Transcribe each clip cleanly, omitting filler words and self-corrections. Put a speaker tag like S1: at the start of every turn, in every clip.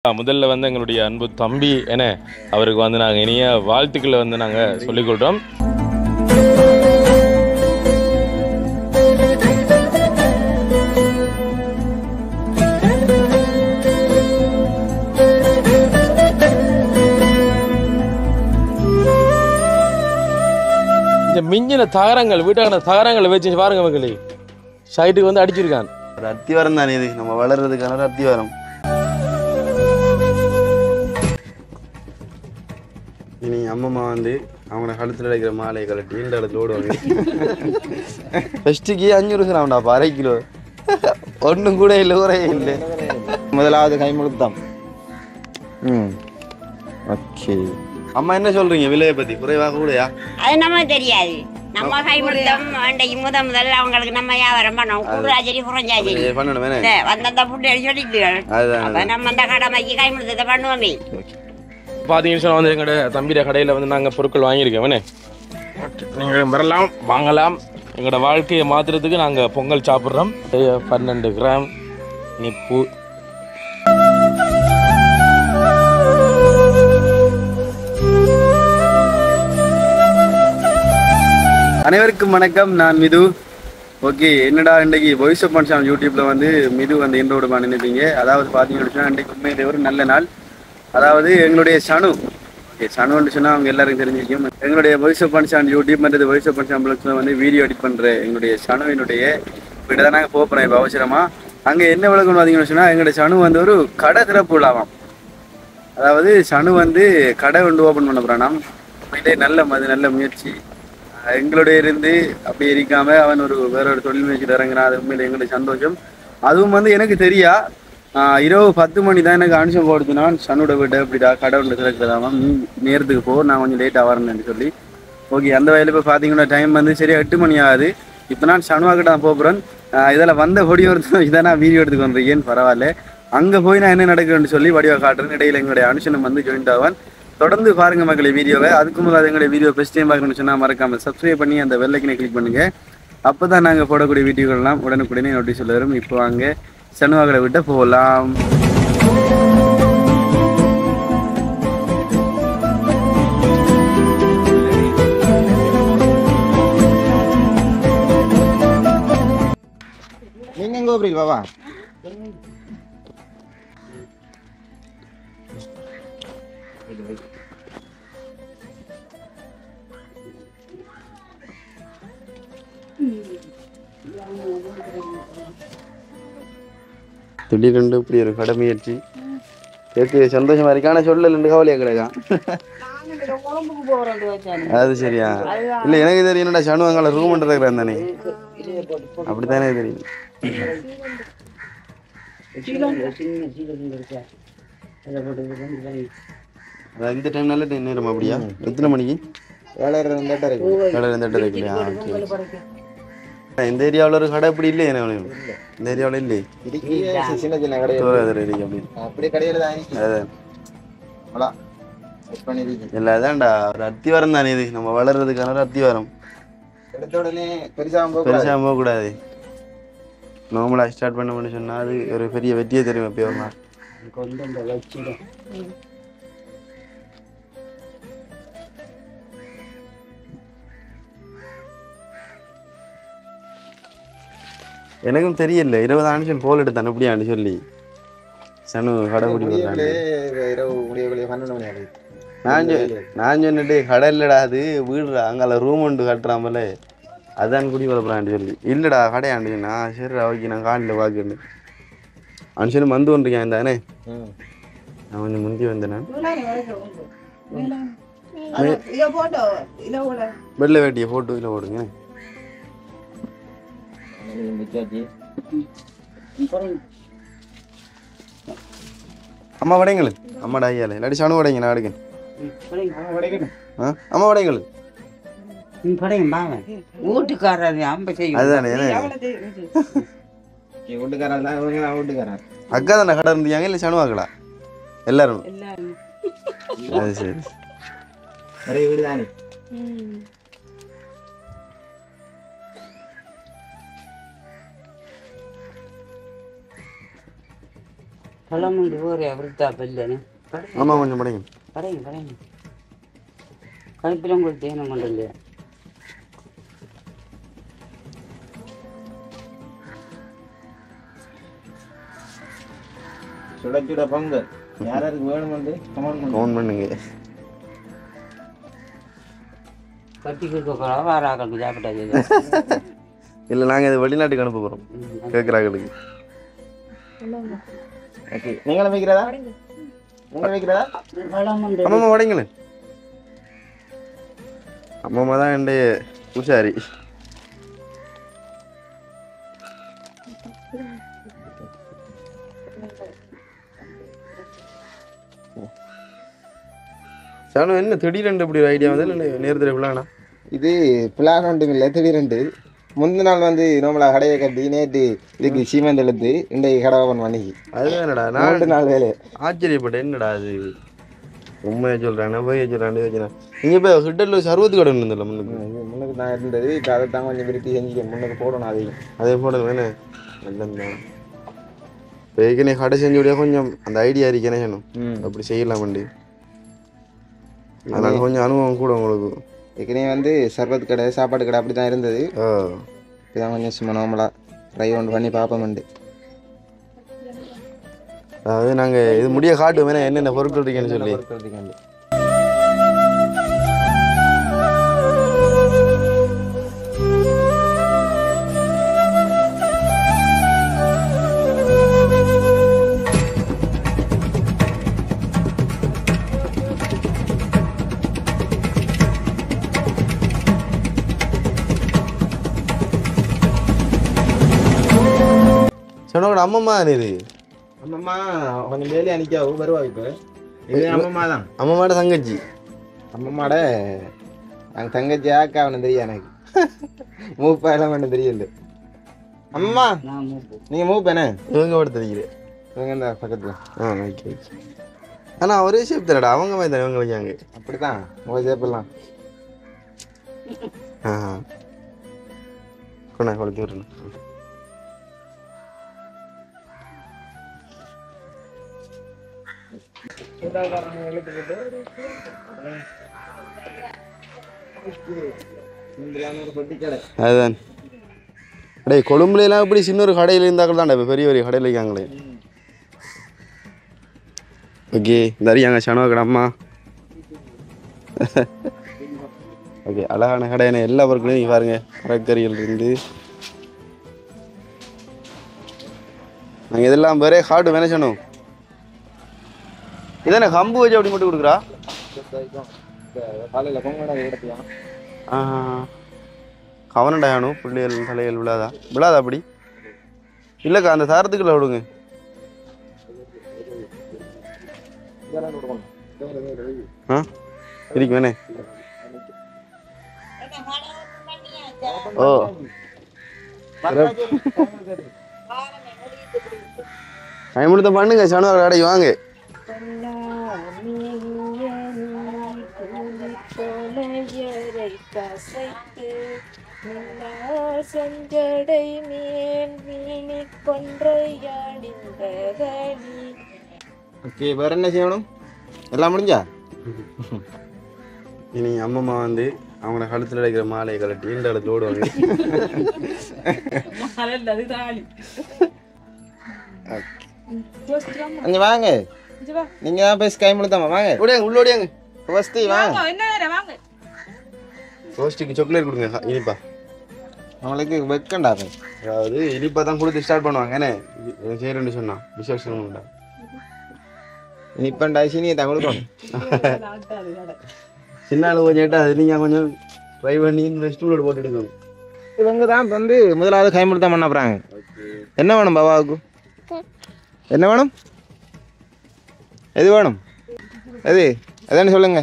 S1: முதல்ல வந்து எங்களுடைய அன்பு தம்பி என அவருக்கு வந்து நாங்கள் இனிய வாழ்த்துக்களை வந்து நாங்கள் சொல்லிக்கொள்கிறோம். இந்த மிஞ்சின தகரங்கள் வீட்டான தகரங்களை வச்சு பாருங்க மக்களே, சைட்டுக்கு வந்து அடிச்சிருக்கான்.
S2: அத்திவாரம் தானே இது, நம்ம வளர்றதுக்கான அத்திவாரம். இனி அம்மம்மா வந்து அவங்கள கழுத்தில் அடைக்கிற மாலையை கலட்டி இந்த இடத்துல ஓடுவாங்க. ஃபஸ்ட்டுக்கு 500 கிராம்டா, 1/2 கிலோ, ஒன்றும் கூட இல்லை, குறையே இல்லை. முதலாவது கைமுழுத்தம். ஓகே அம்மா என்ன சொல்றீங்க விலையை பத்தி? குறைவாக கூடயா?
S3: அது நம்ம தெரியாது. நம்ம கைமுழுத்தம் அன்றைக்கு முதல்ல அவங்களுக்கு நம்ம வியாபாரம் பண்ணோம். கூடுராஜரி குறைஞ்சாஜரி
S2: பண்ணணும்
S3: வந்த ஃபுட்டு சொல்லிட்டு நம்ம அந்த கடமைக்கு கைமுழுத்தத்தை பண்ணுவோமே.
S1: பார்த்தீங்கன்னு சொன்னால் வந்து எங்களோட தம்பியோட கடையில் வந்து நாங்கள் பொருட்கள் வாங்கியிருக்கோம். நீங்கள் வரலாம், வாங்கலாம். எங்களோட வாழ்க்கையை மாற்றுறதுக்கு நாங்கள் பொங்கல் சாப்பிட்றோம். 12 கிராம் நிப்பு.
S2: அனைவருக்கும் வணக்கம், நான் மிது. ஓகே, என்னடா இன்றைக்கு வாய்ஸ் ஆஃப் மனுஷன் யூடியூப்ல வந்து மிது வந்து இன்றோடு நினைப்பீங்க. அதாவது பார்த்தீங்கன்னா இன்றைக்கு உண்மையிலே ஒரு நல்ல நாள். அதாவது எங்களுடைய சனு, ஓகே சனுன்னு சொன்னால் அவங்க எல்லாருக்கும் தெரிஞ்சிருக்கும். எங்களுடைய வாய்ஸ் ஆஃப் மனுஷன் யூடியூப் மற்றது வாய்ஸ் ஆஃப் மனுஷன் வந்து வீடியோ எடிட் பண்ணுற எங்களுடைய சனுவினுடைய வீட்டை தான் நாங்கள் போகிறோம் இப்போ அவசரமாக. அங்கே என்ன விளக்கணும் பார்த்தீங்கன்னு சொன்னால் எங்களுடைய சனு வந்து ஒரு கடை திறப்பு விழாவாம். அதாவது சனு வந்து கடை வந்து ஓப்பன் பண்ண போகிறானாம். உண்மையிலே நல்ல முயற்சி. எங்களுடைய இருந்து அப்படி இருக்காம அவன் வேற ஒரு தொழில் முயற்சியில் இறங்குறான். அது உண்மையில எங்களுடைய சந்தோஷம். அதுவும் வந்து எனக்கு தெரியா இரவு 10 மணி தான் எனக்கு அனுஷம் போடுச்சுனான். சனோட வீட்டை இப்படிடா கடை ஒன்று திறக்கிறதாம நேரத்துக்கு போ, நான் கொஞ்சம் லேட்டாக வரேன்னு சொல்லி. ஓகே, அந்த வயலில் இப்போ பார்த்தீங்கன்னா டைம் வந்து சரியா 8 மணி ஆகுது. இப்போ நான் சனுவாக்கிட்ட நான் போகிறேன். இதில் வந்த பொடி ஒருத்தர் இதை நான் வீடியோ எடுத்துக்கு வந்துருக்கேன், பரவாயில்ல. அங்கே போய் நான் என்ன நடக்குதுன்னு சொல்லி வடிவாக காட்டுறேன். இடையில எங்களுடைய அனுஷனம் வந்து ஜாயின்ட் ஆவான். தொடர்ந்து பாருங்க மக்களை வீடியோவை. அதுக்கு முதல்ல எங்களுடைய வீடியோ ஃபஸ்ட் டைம் பார்க்கணும்னு சொன்னால் மறக்காமல் சப்ஸ்கிரைப் பண்ணி அந்த பெல்லைக்கனை கிளிக் பண்ணுங்க. அப்போ தான் நாங்கள் போடக்கூடிய வீடியோக்கள்லாம் உடனுக்குடனே நோட்டீஸில் வரும். இப்போ வாங்க சனுவாக்களை விட்டு போகலாம்.
S4: நீங்க எங்க போறீங்க பாபா?
S2: திடீரென்று இப்படி ஒரு கடை முயற்சி கேட்கு சந்தோஷமா இருக்கான சொல்லல கவலையா கிடைக்கான். அது சரியா இல்லை, எனக்கு தெரியும் என்னடா சனுவாங்கால ரூம் இருக்கிறேன் தானே, அப்படித்தானே தெரியும். இந்த டைம் நல்ல டைம் நேரம் அப்படியா? எத்தனை மணிக்கு? 7:02 இல்லையா? இந்த ஏரியாவில் ஒரு கடை அப்படி இல்லையே, இந்த ஏரியாவில் இல்லை. இல்லை அதான்டா ஒரு அத்திவாரம் தானே இது, நம்ம வளர்றதுக்கான ஒரு அத்திவாரம். பெருசாக போகக்கூடாது. நார்மலாக ஸ்டார்ட் பண்ண சொன்னால் அது ஒரு பெரிய வெற்றியை தெரியும். எப்பயோமா எனக்கும் தெரியல. 20 ஆண்டு போல் எடுத்தான் அப்படியான்னு சொல்லி சனு கடைபிடி நான் சொன்னிட்டு கடை இல்லடா, அது வீடுடா, அங்கால ரூம் ஒன்று கட்டுறாமல அதான் குடி வளர்ப்புறான்னு சொல்லி. இல்லடா கடையாண்டு நான் சரிடா ஓகே நான் காலையில் பார்க்கண்டு அனுஷனு வந்து கொண்டிருக்கேன் தானே. நான் கொஞ்சம் முந்தி வந்தேன். வெள்ளை வேட்டியை போட்டு இதில் போடுங்க. அம்மா வடைங்கள், அம்மாடா ஐயால இல்லாட்டி சனு வடைங்க நான் எடுக்கேன். அம்மா வடைங்கள் அதுதானே அக்கா தானே கடை இருந்தீங்க இல்லை சனுவாக்கடா எல்லாரும்? அது சரி வீடு தானே.
S4: பழமுண்டு ஒரு விருத்தா பில்லுன்னு
S2: ஆமாம் கொஞ்சம் படைங்க.
S4: கடைங்க கடைங்க கழிப்பிலும் கொடுத்து என்ன பண்ணுறது
S5: சுட சுட பொங்கல் யாராருக்கு வேணுமென்று
S2: கவுண்ட் பண்ணுங்க.
S4: கட்டி கொடுக்க வேற ஆக்களுக்கு சாப்பிட்டாச்சு
S2: இல்லை நாங்கள் இது வெளிநாட்டுக்கு அனுப்ப போகிறோம் கேட்குறாங்களுக்கு.
S5: ஓகே நீங்களும் வைக்கிறதா நீங்களும் வைக்கிறதா
S4: பழமுண்டு
S2: அம்மாம்மா உடைங்களேன். அம்மாம்மா தான் என் பூசாரி. சாணம் என்ன திடீரெண்டு இப்படி ஒரு ஐடியா வந்து இல்லை நேரத்தில் பிள்ளானா?
S5: இது பிளான் ஒன்றும் இல்லை திடீரெண்டு முந்தின நாள் வந்து நம்மளை கடையை கட்டி நேற்று இதுக்கு சீமெண்ட் எழுத்து இன்றைக்கு கடை ஓப்பன் பண்ணிக்கி
S2: அதுதான் என்னடா
S5: நாலு
S2: நான்
S5: நாள் வேலை
S2: ஆச்சரியப்பட்டேன். என்னடா அது உண்மையை சொல்கிறேன் போய் சொல்கிறாண்டு வச்சுனா நீங்கள் இப்போ ஹிட்டரில் சர்வத்து கடை இருந்ததில்ல முன்னுக்கு?
S5: முன்னுக்கு நான் இருந்தது இப்போ அதை தான் கொஞ்சம் விருத்தி செஞ்சுக்க முன்னுக்கு போடணும் அதையும்
S2: அதே போடணும் வேணே நல்லதான். இப்போ ஏற்கனவே கடை செஞ்சு விட கொஞ்சம் அந்த ஐடியா இருக்கேனே வேணும் அப்படி செய்யலாம் வண்டி. அதனால கொஞ்சம் அனுபவம் கூட உங்களுக்கு.
S5: ஏற்கனவே வந்து சர்வத் கடை சாப்பாடு கடை அப்படி தான் இருந்தது.
S2: ஆ
S5: இப்போதான் கொஞ்சம் சும்மா நார்மலாக ட்ரை ஒன்று பண்ணி பார்ப்போம்ண்டு.
S2: அதாவது நாங்கள் இது முடிய காட்டுவோம் வேணா என்னென்ன பொருட்கள் இருக்கேன்னு சொல்லி. சொன்னோட அம்மம்மா இது
S5: அம்மம்மா கொஞ்சம் வேலையை அன்னைக்காவும் வருவா. இப்போ இது அம்மம்மா தான்.
S2: அம்மம்மாட தங்கச்சி.
S5: அம்மம்மாட அங்கே தங்கச்சி ஆக்கா அவனு தெரியும் எனக்கு. மூப்பா எல்லாம் ஒன்றும் தெரியல. அம்மா
S4: நான் மூப்பு
S5: நீங்கள் மூப்பேனே
S2: இவங்க கூட தெரியுது.
S5: இவங்க இந்த பக்கத்தில்
S2: ஆ ஓகே ஓகே. ஆனால் ஒரே ஷேப் தரடா அவங்க மாதிரி தானே இவங்க வைக்காங்க.
S5: அப்படி தான் உங்கள் சேப்பிடலாம்.
S2: ஆ கொண்டா கொளுத்தி விட்றேன். அதுதான் டேய் கொழும்புலாம் இப்படி சின்ன ஒரு கடையில் இருந்தாக்கள் தான்டா இப்போ பெரிய பெரிய கடையில் இருக்காங்களே. ஓகே தரியாங்க சனோ கடை அம்மா. ஓகே அழகான கடையான எல்லா பொருட்களையும் பாருங்க. மரக்கறிகள் இருந்து நாங்கள் இதெல்லாம் வேறே ஹார்டு வேணா சொன்னோம். இதானே கம்பு வச்சு அப்படி மட்டும் கொடுக்குறா?
S5: காலையில் பொங்கல் எடுத்துக்கலாம்.
S2: கவனண்டாயானும் பிள்ளைகள் தலைகள் விழாதா அப்படி இல்லைக்கா அந்த தாரத்துக்குள்ள விடுங்க. ஆ இருக்கு வேணே. ஓ பயமுடுத்த பண்ணுங்க சனோ கடைக்கு வாங்க.
S6: செஞ்சடை மேல் வீணி கொன்றையாடிந்ததனி.
S5: ஓகே வேறு என்ன செய்யணும்? எல்லாம் முடிஞ்சா?
S2: இனி அம்மம்மா வந்து அவங்கள கழுத்தில் அடைக்கிற மாலையை கலட்டி இந்த இடத்துல ஓடுவாங்க.
S5: கொஞ்சம் வாங்க. நீங்கள் தான் போய் ஸ்கை முழுத்தாமா வாங்க.
S2: ஓடியாங்க உள்ளோடியாங்க.
S5: ஃபஸ்ட்டு வாங்க.
S2: ரோஸ்ட்டுக்கு சாக்லேட் கொடுங்க இனிப்பா.
S5: நம்மளுக்கு வெக்கண்டா.
S2: அதாவது இனிப்பா தான் கொடுத்து ஸ்டார்ட் பண்ணுவாங்க. என்ன செய்யறேன்னு சொன்னா விசேஷம் உண்டா
S5: இனிப்பண்டா சீனியை தான் கொடுக்கணும்.
S2: சின்ன அளவு கொஞ்சம் அது நீங்கள் கொஞ்சம் ட்ரை பண்ணி ஸ்டூலோட போட்டு எடுக்கணும்.
S5: இவங்க தான் வந்து முதலாவது கைமுழுத்தம் பண்ண போகிறாங்க. என்ன வேணும் பாபாவுக்கு? என்ன வேணும்? எது வேணும்? எது எதுன்னு சொல்லுங்க.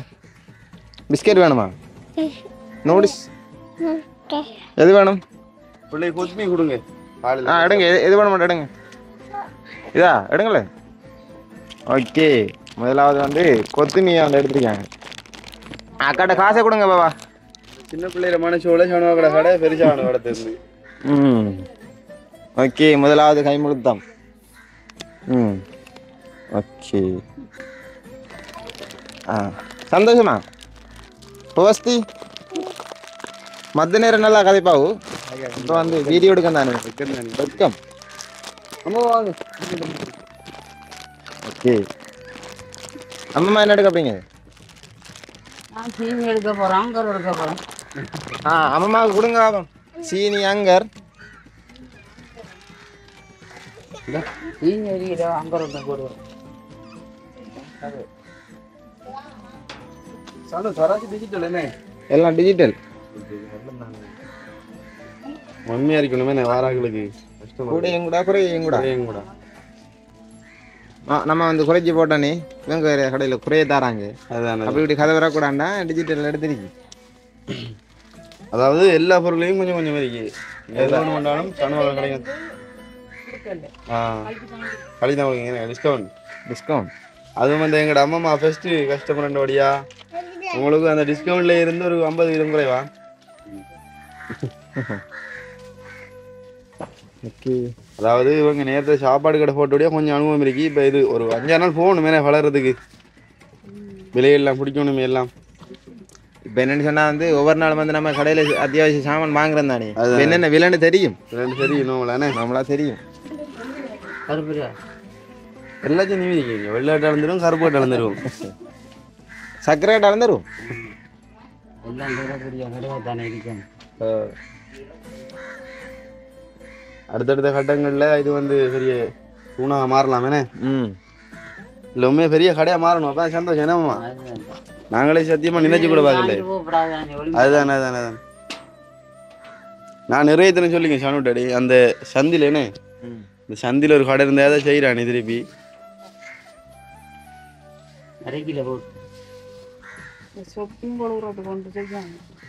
S5: பிஸ்கெட் வேணுமா? நூடுல்ஸ் எது வேணும்?
S2: பிள்ளை கொத்துமீ கொடுங்க.
S5: எடுங்க. எது வேணும் எடுங்க. இதா எடுங்களே. ஓகே முதலாவது வந்து கொத்துமீயை வந்து எடுத்துருக்காங்க. அக்காட்ட காசை கொடுங்க பாபா.
S2: சின்ன பிள்ளையில மனசோட சனோ கடை கடை பெருசான கடை தெரிஞ்சு.
S5: ஓகே முதலாவது கைமுழுத்தம். ஓகே. சந்தோஷமா போஸ்தி மத்த நேரம் நல்லா கதைப்பாவு. இப்போ வந்து வீடியோ எடுக்க தானே வெல்கம். அம்மா வாங்க. ஓகே. அம்மா என்ன எடுக்க போறீங்க?
S4: நான் சீனி எடுக்க போறேன், அங்கர் எடுக்க போறேன்.
S5: அம்மாவுக்கு கொடுங்க பாப்போம். சீனி அங்கர்
S4: சீனி எடுக்கிற அங்கர் எடுக்க போடுவோம்.
S5: எல்லாம் டிஜிட்டல்.
S2: மம்மியா இருக்கணுமே வாராங்களுக்கு கஷ்டம்.
S5: கூடையும் கூட குறையும் கூட.
S2: கூட
S5: நம்ம வந்து குறைச்சி போட்டோன்னே இவங்க கடையில் குறைய தராங்க.
S2: அதுதான்.
S5: அப்படி இப்படி கதை வரக்கூடாண்டா டிஜிட்டல் எடுத்துருக்கு.
S2: அதாவது எல்லா பொருளையும் கொஞ்சம் கொஞ்சம் இருக்கு. எது ஒன்று பண்ணாலும் கனவு கிடைக்கும். கழிதான் டிஸ்கவுண்ட்.
S5: டிஸ்கவுண்ட்
S2: அதுவும் வந்து எங்களோட அம்மா ஃபர்ஸ்ட் கஸ்டமர் வழியா உங்களுக்கு அந்த டிஸ்கவுண்ட்ல இருந்து ஒரு 50% குறைவா.
S5: ஓகே.
S2: அதாவது இவங்க நேரத்தில் சாப்பாடு கடை போட்டோடைய கொஞ்சம் அனுபவம் இருக்கு. இப்போ இது ஒரு 5 நாள் போகணும் மேலே வளர்றதுக்கு. விலையெல்லாம் பிடிக்கணுமே எல்லாம்.
S5: இப்போ என்னன்னு சொன்னா வந்து ஒவ்வொரு நாளும் வந்து நம்ம கடையில் அத்தியாவசிய சாமான் வாங்குறோம் தானே. என்னென்ன விலைன்னு தெரியும்.
S2: தெரியும் நம்மளா தெரியும்.
S4: கருப்புரியா
S2: எல்லாத்தையும் நீ இருக்கீங்க. வெள்ளாட்டு அளந்துடும், கருப்பாட்டு அளந்துடும்,
S5: சர்க்கரைட்டு அளந்துடும்.
S4: எல்லாம் கருப்புரியா கிடையாது தானே இருக்கேன்.
S2: அடுத்தடுத்த கட்டங்களில் இது வந்து பெரிய தூணாக மாறலாமேனே. இல்லை உண்மையாக பெரிய கடையாக மாறணும். அப்போ சந்தோஷம். என்னம்மா நாங்களே சத்தியமாக நினைச்சு கூட பார்க்கல. அதுதான் அதுதான் அதுதான். நான் நிறைய தினம் சொல்லிங்க சாணுட்டாடி அந்த சந்தில் என்ன இந்த சந்தியில் ஒரு கடை இருந்தால் தான் செய்கிறானே திருப்பி.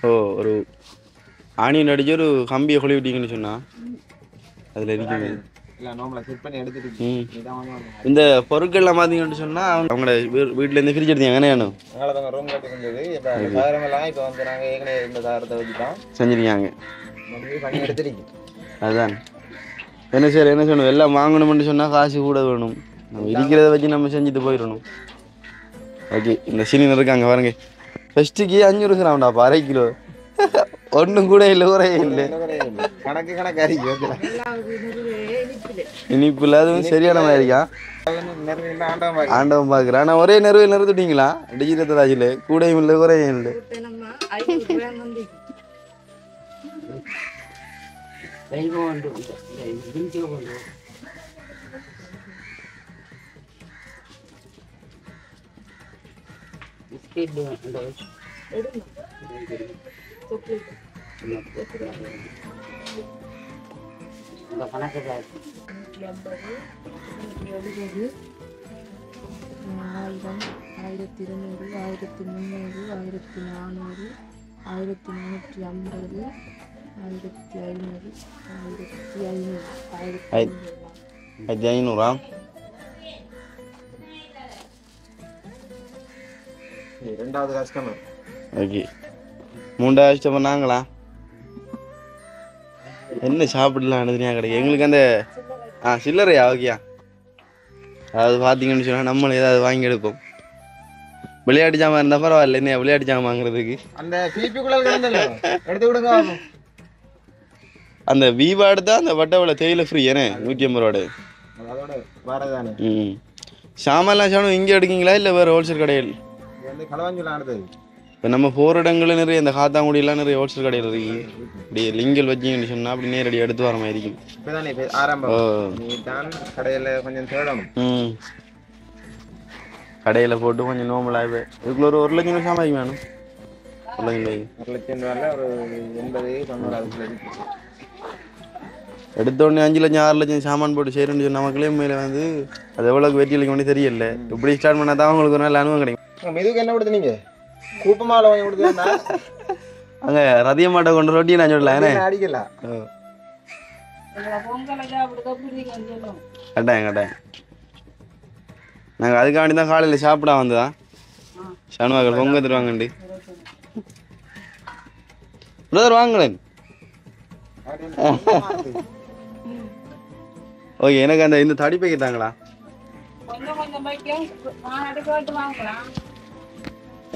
S2: ஓ ஒரு ஆணியன் அடிச்சு ஒரு கம்பியை கொழி விட்டீங்கன்னு சொன்னா அதில் இருக்குது. இந்த பொருட்கள்லாம் பார்த்தீங்கன்னு சொன்னால் அவங்களோட வீட்டிலேருந்து ஃப்ரிட்ஜ் எடுத்தீங்க என்ன
S5: ரூம் கட்டி செஞ்சது. இப்போ இப்போ வந்து நாங்கள் ஏற்கனவே இந்த தாரத்தை வச்சு தான்
S2: செஞ்சிருக்காங்க.
S5: பண்ணி எடுத்துருக்கு.
S2: அதுதான் என்ன சார் என்ன சொல்லணும். எல்லாம் வாங்கணும்னு சொன்னால் காசு கூட வேணும். நம்ம இருக்கிறத வச்சு நம்ம செஞ்சுட்டு போயிடணும். ஓகே. இந்த சீனியர் இருக்காங்க பாருங்க. ஃபஸ்ட்டுக்கு 500 கிராம்டாப்பா, 1/2 கிலோ. ஒன்றும் கூட இல்லை, குறையே இல்லை.
S5: கணக்கு கணக்கு
S2: இனிப்பு இல்லாதவங்க சரியான மாதிரி இருக்கா. ஆண்டவன் பார்க்குறேன். ஆனால் ஒரே நெருவில் நிறுத்துட்டீங்களா டிஜிட்டல் ராஜில்? கூடையும் இல்லை, குறையும் இல்லை.
S4: கணக்கு
S6: 1000, 1200, 1300, 1400, 1450,
S2: 1500.
S5: ரெண்டாவது கஸ்டமர்.
S2: ஓகே. 3வது கஸ்டமர் நாங்களா? என்ன சாப்பிடலாம் அனுதினியா கிடைக்கும் எங்களுக்கு அந்த சில்லறையா? ஓகேயா. அதாவது பார்த்தீங்கன்னு சொன்னால் நம்மளும் ஏதாவது வாங்கி எடுப்போம். விளையாட்டு ஜாமான் இருந்தால் பரவாயில்ல. என்ன விளையாட்டு ஜாமான் வாங்குறதுக்கு
S5: அந்த பிபிக்குள்ள கிடந்தல எடுத்து விடுங்க.
S2: அந்த வீவா எடுத்தா அந்த வட்டவளை தேயிலை ஃப்ரீ ஏனே 150 ரூபாடு.
S5: அதோட வரதானே.
S2: சாமான்லாம் சாணம் இங்கே எடுக்கீங்களா இல்லை வேறு ஹோல்சேல் கடையில்?
S5: களவாஞ்சூர் அடுத்தது.
S2: இப்போ நம்ம போகிற இடங்களில் நிறைய இந்த காத்தாங்குடியெல்லாம் நிறைய ஹோல்சேல் கடையில் இருக்கு. இப்படி லிங்கல் வச்சிங்கன்னு சொன்னால் அப்படி நேரடி எடுத்து வர மாதிரி இருக்கும்.
S5: இப்போதானே ஆரம்பம். நீ தான் கடையில் கொஞ்சம் தேடணும்.
S2: கடையில் போட்டு கொஞ்சம் நோம்பலாக இதுக்குள்ள ஒரு 1 லட்சம் சாமான் வேணும். 1 லட்சம் ரூபாய்.
S5: 1 லட்சம் ரூபாயில் ஒரு 80-90
S2: எடுத்தோடனே 5 லட்சம் 6 லட்சம் சாமான் போட்டு செய்யணும்னு சொன்ன மக்களே மேலே வந்து அது எவ்வளோக்கு வெற்றி அளிக்க வேண்டிய தெரியல. இப்படி ஸ்டார்ட் பண்ணால் தான் உங்களுக்கு ஒரு நல்ல அனுபவம் கிடைக்கும்.
S5: மெதுக்கு என்ன கொடுத்துனீங்க? கூப்பமால வாங்கி கொடுத்தா
S2: அங்கே ரதிய மாட்டை கொண்டு ரொட்டியை நான் சொல்லலாம். ஏன்னா
S5: அடிக்கலாம்.
S2: கட்டாயம் கட்டாயம். நாங்கள் அதுக்காண்டி தான் காலையில் சாப்பிட வந்ததான். சனுவாக்கள் பொங்க தருவாங்கண்டு. பிரதர் வாங்களேன். ஓகே. எனக்கு அந்த இந்த தடி பைக்கத்தாங்களா?
S6: கொஞ்சம் கொஞ்சம் வைக்கும் நான் அடுக்க விட்டு வாங்கலாம்.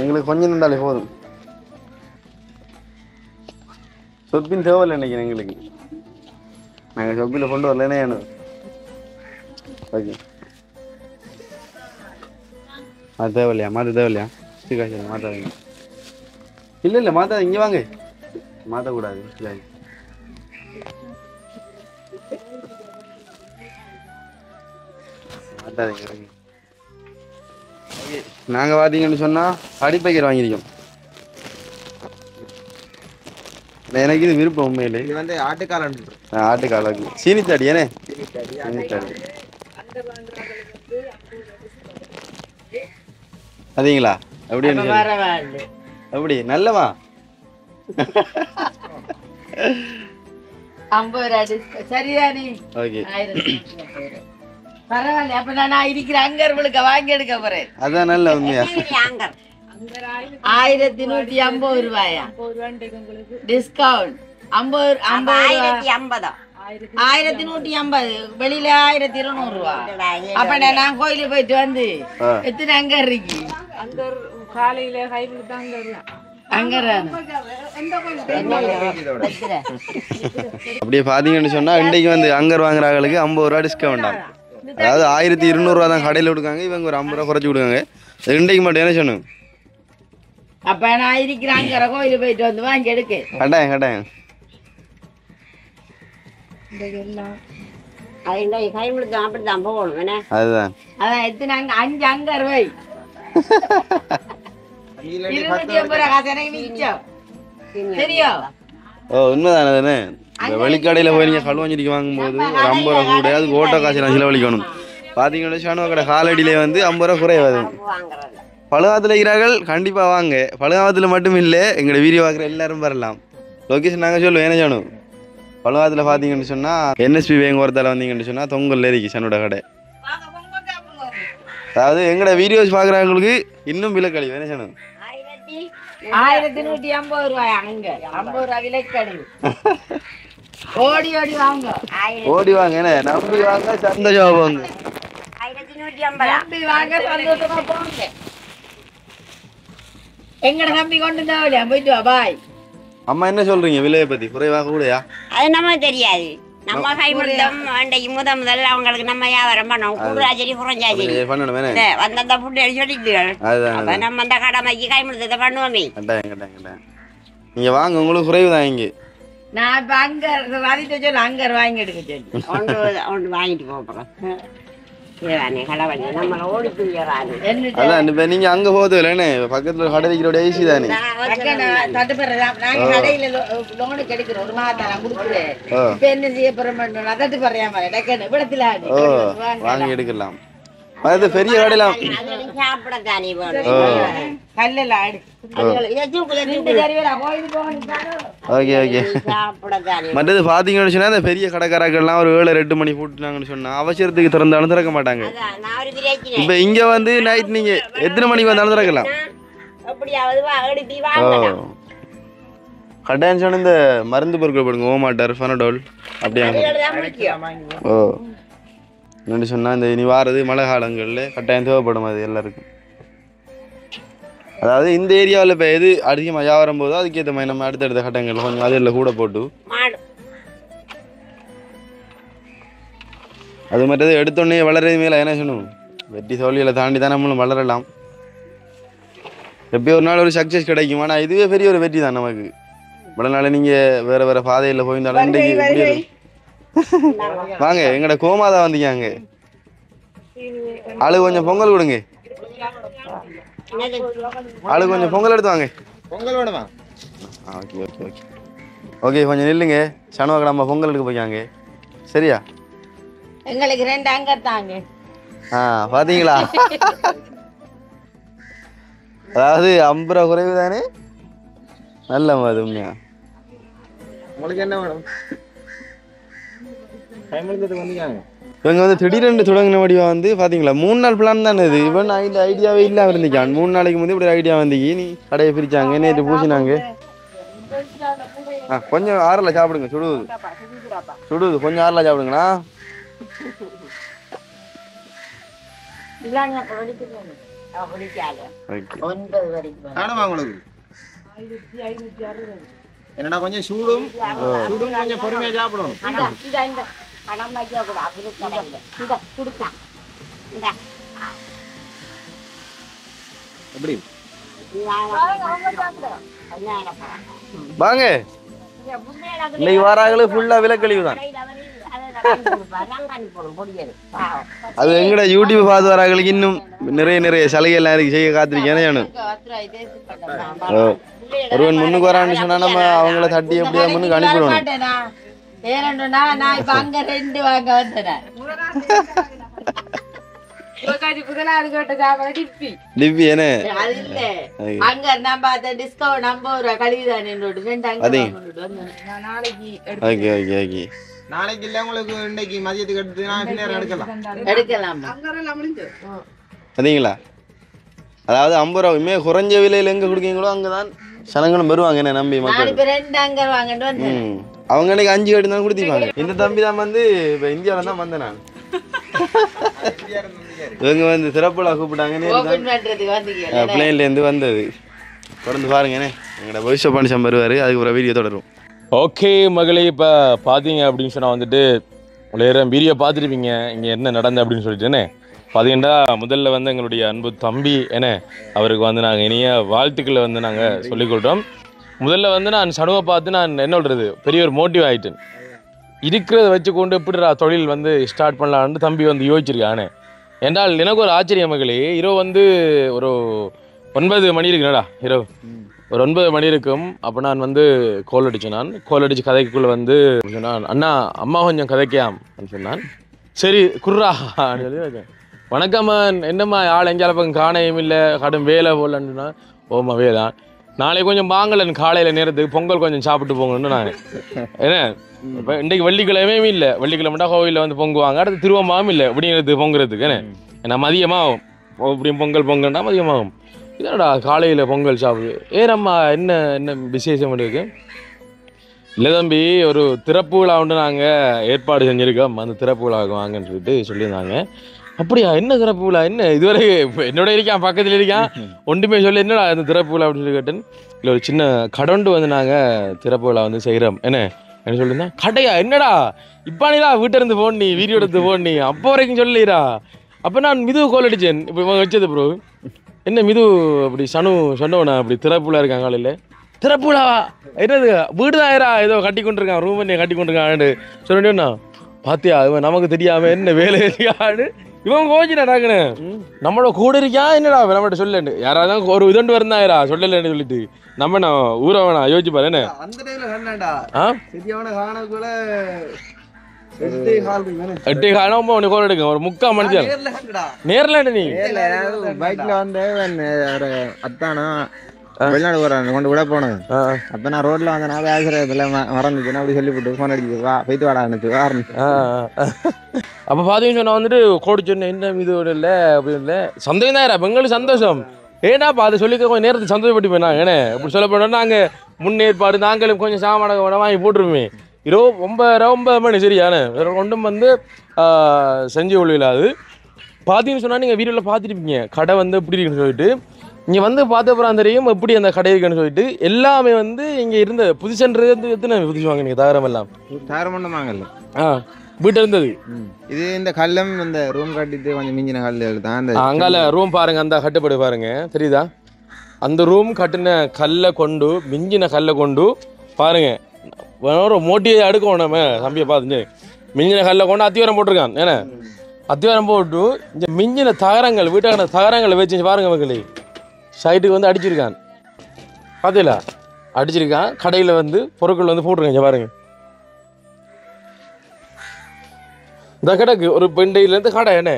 S2: எங்களுக்கு கொஞ்சம் இருந்தாலே போதும். சொப்பின் தேவையில்லை நினைக்கிறேன் எங்களுக்கு. நாங்கள் சொப்பில் கொண்டு வரலனே எனக்கு. ஓகே அது தேவையில்லையா? மாற்ற தேவையில்லையா? சரி மாற்றாதீங்க. இல்லை இல்லை மாற்றாது, இங்கே வாங்க. மாற்றக்கூடாது. சரி மாற்றாதீங்க. ஓகே நாங்கள் பார்த்தீங்கன்னு சொன்னால் அடிப்பைக்கர் வாங்கியிருக்கோம். எனக்கு இது விருப்பம் உண்மையிலே.
S5: இது வந்து ஆட்டுக்காலன்.
S2: ஆட்டுக்காலுக்கு சீனித்தாடி ஏனே சீனித்தாடி அதீங்களா? எப்படி எப்படி நல்லவா?
S7: 50 ரூபா சரிதானே?
S2: ஓகே
S7: பரவாயில்ல. அப்ப நான் இருக்கிற அங்கர்களுக்கு வாங்கி எடுக்க போறேன்.
S2: அதான் நல்ல உண்மையா?
S7: 1150 ரூபாயா டிஸ்கவுண்ட்? 1150 வெளியில 1200 ரூபா. அப்ப நான் கோயிலுக்கு போயிட்டு வந்து எத்தனை அங்கர் இருக்கு?
S6: அங்கர் காலையில கை கொடுத்தா அங்கர்
S2: அப்படியே பாத்தீங்கன்னு சொன்னா இன்றைக்கு வந்து அங்கர் வாங்குறாங்களுக்கு 50 ரூபா டிஸ்கவுண்ட் ஆகும். அதாவது 1200 ரூபா தான் கடையில் கொடுக்காங்க, இவங்க ஒரு 50 ரூபா குறைச்சி கொடுக்காங்க. இன்றைக்கு மட்டும் என்ன சொன்னோம்?
S7: அப்ப நான் இருக்கிற அங்கர கோயிலுக்கு போயிட்டு வந்து வாங்கி எடுக்க
S2: கட்டாயம் கட்டாயம். அதுதான்
S7: அதான் எத்தனை 5 அங்கர் வை 250 ரூபா காசு எனக்கு மிச்சம். தெரியும்?
S2: ஓ உண்மைதானே தானே. இந்த வெளிக்கடையில் போய் நீங்கள் கழுவஞ்சிக்கு வாங்கும்போது ஒரு 50 ரூபா கூட, அதுக்கு ஓட்டோ காசு நான் செலவழிக்கணும். பார்த்தீங்கன்னா ஷானோ கடை காலடியிலே வந்து 50 ரூபா குறையாது. பழுகாத்தில் இருக்கிறார்கள் கண்டிப்பாக வாங்க. பழுகாத்தில் மட்டும் இல்லை, எங்களோட வீடியோ பார்க்குற எல்லாரும் வரலாம். லொக்கேஷன் நாங்கள் சொல்லுவோம். என்ன ஷானு? பழுகாத்தில் பார்த்தீங்கன்னு சொன்னால் NSP வேங்கோரத்தில் வந்தீங்கன்னு சொன்னால் தொங்கல் இருக்கு ஷானோட கடை. அதாவது எங்களோட வீடியோஸ் பார்க்குறவங்களுக்கு இன்னும் விலக்கழிவு. என்ன ஷானு?
S7: 1150 ரூபாய் அங்க 50 ரூபாய் விலைக்கழிவு. ஓடி ஓடி வாங்க.
S2: ஓடி வாங்க. என்ன நம்பி வாங்க, சந்தோஷமா போங்க.
S7: நம்பி வாங்க, சந்தோஷமா போங்க. எங்கட நம்பி கொண்டு தேவையா? போயிட்டு வா. பாய்.
S2: அம்மா என்ன சொல்றீங்க விலையை பத்தி? குறைவாக கூடயா?
S3: அது நமக்கு தெரியாது. நம்ம கைமுடித்தம் அன்றைக்கு முதல்ல அவங்களுக்கு நம்ம வியாபாரம் பண்ணோம். கூடுராஜரி குறைஞ்சாஜரி
S2: பண்ணணும்.
S3: வந்தந்த ஃபுட்டு சொல்லிட்டுகள். அப்ப நம்ம அந்த கடமைக்கு கைமுடித்தத்தை பண்ணுவோமே.
S2: கட்டாயம் கட்டாயம் கட்டாயம். நீங்க வாங்க, உங்களுக்கு குறைவு தான் இங்கே.
S7: நான் இப்ப அங்கர் வாங்கிட்டு சொல்ல அங்கர் வாங்கி எடுக்க சொல்லி
S3: ஒன்று வாங்கிட்டு போகிறோம். நம்மளை ஓடி போயிடறாரு.
S2: அதான் இப்ப நீங்க அங்க போகுது இல்லைன்னு பக்கத்துல கடை வைக்கிறோட ஐசி தானே.
S7: நாங்க கடையில லோனு கிடைக்கிறோம். ஒரு மாதம் நான் கொடுக்குறேன். இப்ப என்ன செய்ய போறோம்? தட்டு பறையாம விடத்துல
S2: வாங்கி எடுக்கலாம். அது பெரிய கடையில
S3: சாப்பிடத்தானே
S7: கல்ல ஆடு.
S2: Okay okay. மற்றது பாத்தீங்கன்னு சொன்னா அந்த பெரிய கடைக்காரர்கள்லாம் ஒரு 7-8 மணி போட்டுனாங்கன்னு சொன்னா அவசரத்துக்கு திறந்தாலும் திறக்க மாட்டாங்க. இப்ப இங்க வந்து நைட் நீங்க எத்தனை மணிக்கு வந்தாலும் திறக்கலாம். கட்டாயம் சொன்ன இந்த மருந்து பொருட்கள் போடுங்க. ஓமாட்டர், ஃபனடோல் அப்படியா? ஓ என்னென்னு சொன்னால் இந்த இனி வாரது மழை காலங்களில் கட்டாயம் தேவைப்படும் அது எல்லாருக்கும். அதாவது இந்த ஏரியாவில் இப்போ எது அதிகமாக வியாபாரம் போதோ அதுக்கேற்ற மாதிரி நம்ம அடுத்தடுத்த கட்டங்கள் கொஞ்சம் அதில் கூட போட்டு அது மற்றது எடுத்தோடனே வளர்றது மேலே என்ன சொல்லணும், வெட்டி தோல்வியில் தாண்டி தான் நம்மளும் வளரலாம். எப்போ ஒரு நாள் ஒரு சக்ஸஸ் கிடைக்கும். ஆனால் இதுவே பெரிய ஒரு வெற்றி தான் நமக்கு. இவ்வளோ நாள் நீங்கள் வேறு வேறு பாதையில் போயிருந்தாலும் இன்றைக்கு வாங்க. எங்கட கோமாதா வந்தீங்க. ஆளு கொஞ்சம் பொங்கல் கொடுங்க. ஆளு கொஞ்சம் பொங்கல் எடுத்து வாங்க.
S5: பொங்கல் வேணுமா?
S2: ஓகே ஓகே ஓகே ஓகே கொஞ்சம் நில்லுங்க. சனவக நம்ம பொங்கல் எடுக்க போய்க்காங்க. சரியா?
S7: எங்களுக்கு 2 அங்கர் தாங்க.
S2: பாத்தீங்களா? அதாவது 50 ரூபா குறைவு தானே. நல்ல அது உண்மையா.
S5: உங்களுக்கு என்ன வேணும்?
S2: இவங்க வந்து திடீரென்று தொடங்கின வடிவா வந்து பாத்தீங்களா 3 நாள் பிளான் தானே இது. இவன் ஐடியாவே இல்லாம இருந்துச்சான். 3 நாளைக்கு முந்தைய இப்படி ஐடியா வந்தீங்க. நீ கடையை பிரிச்சாங்க, நேற்று பூசினாங்க. கொஞ்சம் ஆறல சாப்பிடுங்க. சுடுவது சுடுவது கொஞ்சம் ஆறல சாப்பிடுங்களா.
S7: 9 வரைக்கும்
S5: காணுமா உங்களுக்கு என்னடா கொஞ்சம் சூடும் கொஞ்சம் பொறுமையா சாப்பிடணும் எப்படி
S2: வாங்க இன்னைக்கு வாராங்களே ஃபுல்லா விலக்கழிவு தான். அது எங்கட யூடியூப் பார்த்து வராங்களுக்கு இன்னும் நிறைய சலுகை எல்லாம் இருக்கு செய்ய காத்திருக்கேன். ஒருவன் முன்னுக்கு வரான்னு சொன்னா நம்ம அவங்கள தட்டி எப்படியா முன்னுக்கு அனுப்பிடுவோம். டிப்பி என்ன
S7: அங்க நம்ம அத டிஸ்கவுண்ட் 50 ரூபாய் கழிவுதான் என்னோட ரெண்டு
S5: நாளைக்கு நாளைக்கு இல்ல உங்களுக்கு இன்னைக்கு மதியத்துக்கு எடுக்கலாம்
S2: அதீங்களா? அதாவது 50 ரூபா இனிமே குறைஞ்ச விலையில எங்க கொடுக்கீங்களோ அங்கதான் சனங்களும் வருவாங்க. என்ன நம்பி மக்கள் அவங்க இன்னைக்கு 5 கட்டி தான் கொடுத்திருப்பாங்க. இந்த தம்பி தான் வந்து இப்ப இந்தியாவில தான் வந்தேன் நான். இவங்க வந்து சிறப்புலா கூப்பிட்டாங்க பிளேன்ல இருந்து வந்தது. தொடர்ந்து பாருங்க எங்களோட பவிஷ்ய பணிஷம் வருவாரு. அதுக்கு வீடியோ தொடரும்.
S1: ஓகே மகளே, இப்போ பார்த்தீங்க அப்படின்னு சொன்னால் வந்துட்டு வீடியோ பார்த்துருப்பீங்க இங்கே என்ன நடந்து அப்படின்னு சொல்லிட்டுன்னு பார்த்தீங்கன்னா முதல்ல வந்து எங்களுடைய அன்பு தம்பி அவருக்கு வந்து நாங்கள் இனிய வாழ்த்துக்களை வந்து நாங்கள் சொல்லிக்கொள்கிறோம். முதல்ல வந்து நான் சனுவை பார்த்து நான் என்ன சொல்கிறது பெரிய ஒரு மோட்டிவ் ஆகிட்டேன். இருக்கிறத வச்சு கொண்டு எப்படி தொழில் வந்து ஸ்டார்ட் பண்ணலான்னு தம்பி வந்து யோசிச்சிருக்கானே. என்றால் எனக்கு ஒரு ஆச்சரியம் மகளே, இரவு வந்து ஒரு 9 மணி இருக்குனடா, இரவு ஒரு 9 மணி இருக்கும். அப்போ நான் வந்து கோல் அடித்தேன். நான் கோல் அடித்து கதைக்குள்ளே வந்து சொன்னான், அண்ணா அம்மா கொஞ்சம் கதைக்காம் அப்படின்னு சொன்னான். சரி குர்ரா அப்படின்னு சொல்லி வச்சேன். வணக்கம்மா, என்னம்மா ஆள் எங்கேயால பக்கம் காணையும் இல்லை, கடும் வேலை போடலன்னா. ஓம்மா வேலை நாளைக்கு கொஞ்சம் வாங்கலன்னு காலையில் நேரத்துக்கு பொங்கல் கொஞ்சம் சாப்பிட்டு போங்கன்னு நான் இப்போ இன்றைக்கு வெள்ளிக்கிழமையும் இல்லை, வெள்ளிக்கிழமைட்டா கோவிலில் வந்து பொங்குவாங்க. அடுத்து திருவம்மாவும் இல்லை அப்படிங்கிறது பொங்குறதுக்கு ஏன்னா மதியமாகும். இப்படியும் பொங்கல்னா மதியமாகும். இதனடா காலையில் பொங்கல் சாப்பிடு ஏனம்மா என்ன விசேஷம் இருக்கு? இல்லை தம்பி, ஒரு திறப்பு விழா ஒன்று நாங்கள் ஏற்பாடு செஞ்சுருக்கோம், அந்த திறப்பு விழாவுக்கு வாங்கன்னு சொல்லியிருந்தாங்க. அப்படியா, என்ன திறப்பு விழா? என்ன இதுவரை என்னோட இருக்கான் பக்கத்தில் இருக்கான் ஒன்றுமே சொல்லி என்னடா அந்த திறப்பு விழா அப்படின்னு சொல்லி கேட்டேன். இல்லை ஒரு சின்ன கடொண்டு வந்து நாங்கள் திறப்பு விழா வந்து செய்கிறோம் என்ன சொல்லியிருந்தேன். கடையா? என்னடா இப்பானிடா வீட்டிலேருந்து போன் நீ வீடியோ எடுத்து போன் நீ அப்போ வரைக்கும் சொல்லிடா. அப்போ நான் மிது கோல் அடித்தேன். இப்போ இவங்க வச்சது ப்ரோ என்ன மிது அப்படி சொன்னவனா அப்படி திறப்புலா இருக்காங்க காலையில். திறப்புலாவா என்னது வீடு தான் ஏதோ கட்டி கொண்டிருக்கான், ரூம் பண்ணி கட்டி கொண்டிருக்கான்னு சொன்னா பாத்தியா இவன் நமக்கு தெரியாம என்ன வேலை இருக்கான்னு இவன் கோச்சினா டாக்குன்னு நம்மளோட கூட இருக்கா என்னடா நம்மகிட்ட சொல்லு யாராவது ஒரு இதண்டு வரந்தாயிரா சொல்லலன்னு சொல்லிட்டு நம்ம நான் ஊரை வேணா யோசிச்சு பாரு. என்ன
S2: அந்த டைம்ல கண்ணாடா சரியான காணக்குள்ள
S1: 8 காலம் ஒன்று கோல் எடுக்க ஒரு 3/4 மணி நேரில் நீ
S5: பைக்ல வந்து ஒரு அத்தானா வெளிநாடு போறாங்க கொண்டு விட போனது. அப்ப நான் ரோட்ல வந்தேன்னா பேசுறதுல மறந்துச்சுன்னா அப்படி சொல்லி போட்டு போன் அடிச்சு வா போய்த்து வாடா
S1: அப்ப பாத்தீங்கன்னு சொன்னா வந்துட்டு கோடி சொன்ன என்ன இது இல்லை அப்படி இல்லை சந்தோஷம் தான் பெங்களுக்கு சந்தோஷம். ஏன்னாப்பா அதை சொல்லிக்க கொஞ்சம் நேரத்துக்கு சந்தோஷப்பட்டு போயினாங்க இப்படி சொல்ல போனோம்னா நாங்கள் முன்னேற்பாடு நாங்களும் கொஞ்சம் சாமான வாங்கி போட்டுருமே 9 மணி சரியான கொண்டும் வந்து செஞ்சு கொள்ளையில். அது பார்த்தீங்கன்னு சொன்னால் நீங்கள் வீடியோவில் பார்த்துருப்பீங்க கடை வந்து எப்படி இருக்குன்னு சொல்லிட்டு. இங்கே வந்து பார்த்தப்பறம் தெரியும் எப்படி அந்த கடை இருக்குன்னு சொல்லிட்டு. எல்லாமே வந்து இங்கே இருந்த புதுசன்றது வந்து எத்தனை புதுசு வாங்க நீங்கள் தகரம் எல்லாம்
S5: தகரம் ஒன்றும் வாங்கல
S1: வீட்டில் இருந்தது.
S5: இது இந்த கல்லம் இந்த ரூம் கட்டிட்டு கொஞ்சம் மிஞ்சின கல் தான். அந்த
S1: அங்கால ரூம் பாருங்க, அந்த கட்டுப்பாடு பாருங்க தெரியுதா? அந்த ரூம் கட்டின கல்லை கொண்டு மிஞ்சின கல்லை கொண்டு பாருங்க ஒரு மோட்டியை அடுக்கணும் நம்ம தம்பியை பார்த்துச்சு. மிஞ்சின கல்லை கொண்டு அத்திவாரம் போட்டிருக்கான். ஏன்னா அத்திவாரம் போட்டு இந்த மிஞ்சின தகரங்கள் வீட்டான தகரங்களை வச்சு பாருங்க மக்களே சைட்டுக்கு வந்து அடிச்சிருக்கான். பார்த்தீங்களா அடிச்சிருக்கான். கடையில் வந்து பொருட்கள் வந்து போட்டிருக்காங்க பாருங்க. இந்த கடைக்கு ஒரு பெண்டையிலேருந்து கடை என்ன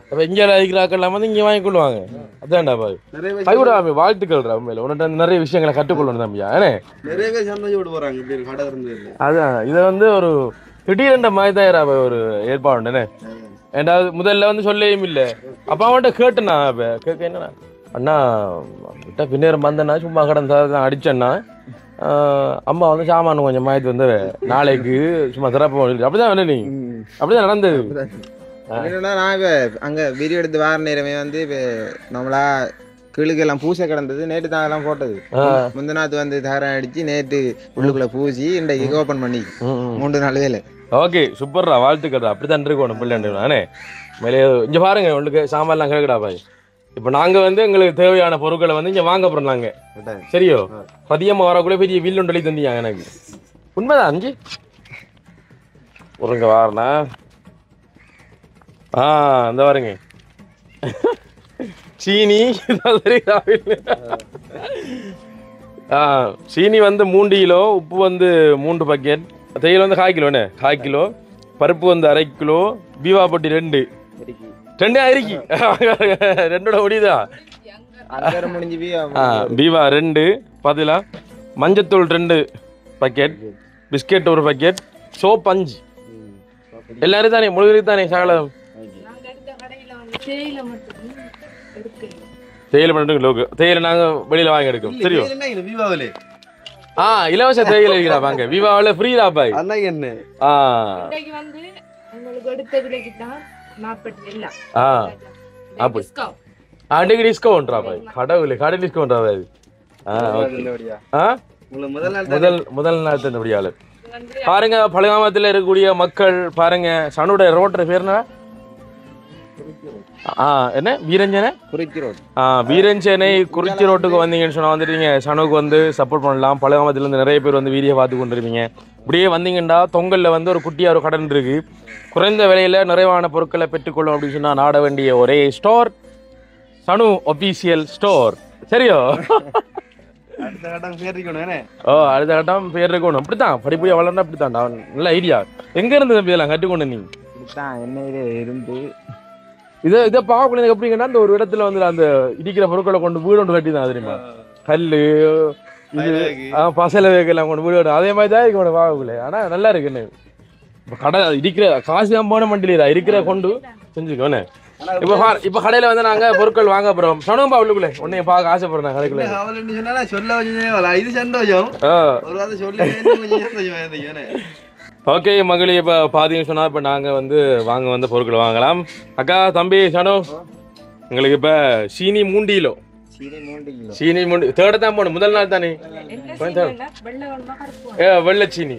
S1: அப்போ இங்கே இருக்கிறாக்கெல்லாம் வந்து இங்கே வாங்கி கொள்ளுவாங்க. அதான்டா பாய் பைவிடாம வாழ்த்துக்கள் உண்மையில உன்கிட்ட நிறைய விஷயங்களை கற்றுக்கொள்ளணும் தம்பியா. ஏன்னா
S2: நிறைய பேர் சந்தோஷப்பட்டு போறாங்க இப்படி கடை இருந்தது.
S1: அதான் இதை வந்து ஒரு திடீரென்ற மாதிரி தான் ஒரு ஏற்பாடு என்ன. ஏன்டாவது முதல்ல வந்து சொல்லவும் இல்லை. அப்போ அவன்கிட்ட கேட்டேண்ணா இப்போ கேட்க என்னண்ணா அண்ணா விட்டா பின்னேரம் வந்தேன்னா சும்மா கடந்த அடிச்சேன்னா அம்மா வந்து சாமான் கொஞ்சம் மாயத்து வந்து நாளைக்கு சும்மா சிறப்பு அப்படிதான் வேணா நீ அப்படிதான் நடந்தது.
S5: என்னன்னா நான் இப்போ அங்கே வீடியோ எடுத்து வார நேரமே வந்து இப்போ நம்மளா கிழுக்கெல்லாம் பூசை கிடந்தது நேற்று தான் எல்லாம் போட்டது முந்தினாத்து வந்து தாரம் அடிச்சு நேற்று உள்ளுக்குள்ள பூசி இன்றைக்கு ஓப்பன் பண்ணி 3 நாள் வேலை.
S1: ஓகே சூப்பர்ரா வாழ்த்துக்கடா அப்படித்தான் இருக்கணும் பிள்ளைண்டு நானே மேலே இங்கே பாருங்க உங்களுக்கு சாமான்லாம் கேட்கடா பாய். இப்போ நாங்கள் வந்து எங்களுக்கு தேவையான பொருட்களை வந்து இங்கே வாங்க போகிறோம் நாங்கள் சரியோ பதியமாக வரக்குள்ளே பெரிய வில்லுண்டலி தந்தியாங்க எனக்கு உண்மைதான் அஞ்சு ஒருங்க வாரணா இந்த பாருங்க சீனி சீனி வந்து 3 கிலோ உப்பு வந்து 3 பக்கெட் தேயிலை வந்து 1/4 கிலோண்ணே 1/4 கிலோ பருப்பு வந்து 1/2 கிலோ பீவா பொட்டி 2 இருக்கு 2 முடியுதா பீவா 2 பதிலா மஞ்சத்தூள் 2 பக்கெட் பிஸ்கெட் 1 பக்கெட் சோப் 5 எல்லாரும் தானே முழுவதும் தானே சகலம் தேயிலை மட்டும் கிலோக்கு தேயிலை நாங்கள் வெளியில் வாங்கி எடுக்கும் சரியோ இலவச தேயிலை இருக்கிறா வாங்க விவாவில் ஃப்ரீதா பாய்
S2: என்ன
S6: வந்து உங்களுக்கு எடுத்த விலைக்கு தான் 40 எல்லாம்
S1: அப்படி அன்றைக்கு டிஸ்கவுண்ட்ரா பாய் கடை டிஸ்கவுண்ட்ரா பாய் முதல் நாள் தந்தபடியாளர் பாருங்க பழங்காமத்தில் இருக்கக்கூடிய மக்கள் பாருங்க சனுடைய ரோட்டோட பேர்னா என்ன வீரஞ்சனை வீரஞ்சனை குறிச்சி ரோட்டுக்கு வந்தீங்கன்னு சொன்னா வந்துட்டீங்க சனுக்கு வந்து சப்போர்ட் பண்ணலாம். பழங்காமத்துல இருந்து நிறைய பேர் வந்து வீடியோ பார்த்து கொண்டிருப்பீங்க. இப்படியே வந்தீங்கன்னா தொங்கல்ல வந்து ஒரு குட்டியா ஒரு கடன் இருக்கு. குறைந்த விலையில நிறைவான பொருட்களை பெற்றுக்கொள்ளும் அப்படின்னு சொன்னா நாட வேண்டிய ஒரே ஸ்டோர் சனு ஒபிஷியல் ஸ்டோர் சரியோ அடுத்த கட்டம் பேர் இருக்கணும் அப்படித்தான் படிப்படியா வளர்ந்தா அப்படித்தான் நல்ல ஐடியா எங்க இருந்து தம்பியெல்லாம் கட்டுக்கொண்டு நீ
S5: என்னையில இருந்து
S1: இதை பார்க்கணும் எப்படிங்கன்னா அந்த ஒரு இடத்துல வந்து அந்த இடிக்கிற பொருட்களை கொண்டு வீடு ஒன்று கட்டி தான் தெரியுமா கல்லு இது பசலை வைக்கலாம் கொண்டு வீடு அதே மாதிரி தான் இருக்கு பார்க்கல ஆனா நல்லா இருக்குன்னு இப்போ கடை இடிக்கிற காசு தான் போன மண்டியில இருக்கிற கொண்டு செஞ்சுக்கோண்ணே இப்ப கடையில வந்து நாங்க பொருட்கள் வாங்க போறோம் சொன்னோம்பா உள்ளுக்குள்ள உன்னைய பார்க்க ஆசைப்படுறேன் கடைக்குள்ள ஓகே மகளே இப்போ பாத்தீங்கன்னு சொன்னா இப்போ நாங்க வந்து வாங்க வந்த பொருட்கள் வாங்கலாம். அக்கா தம்பி சனோ உங்களுக்கு இப்ப சீனி 3 கிலோ சீனி 3 தேர்ட் தான் போகணும் முதல் நாள் தானே வெள்ளை சீனி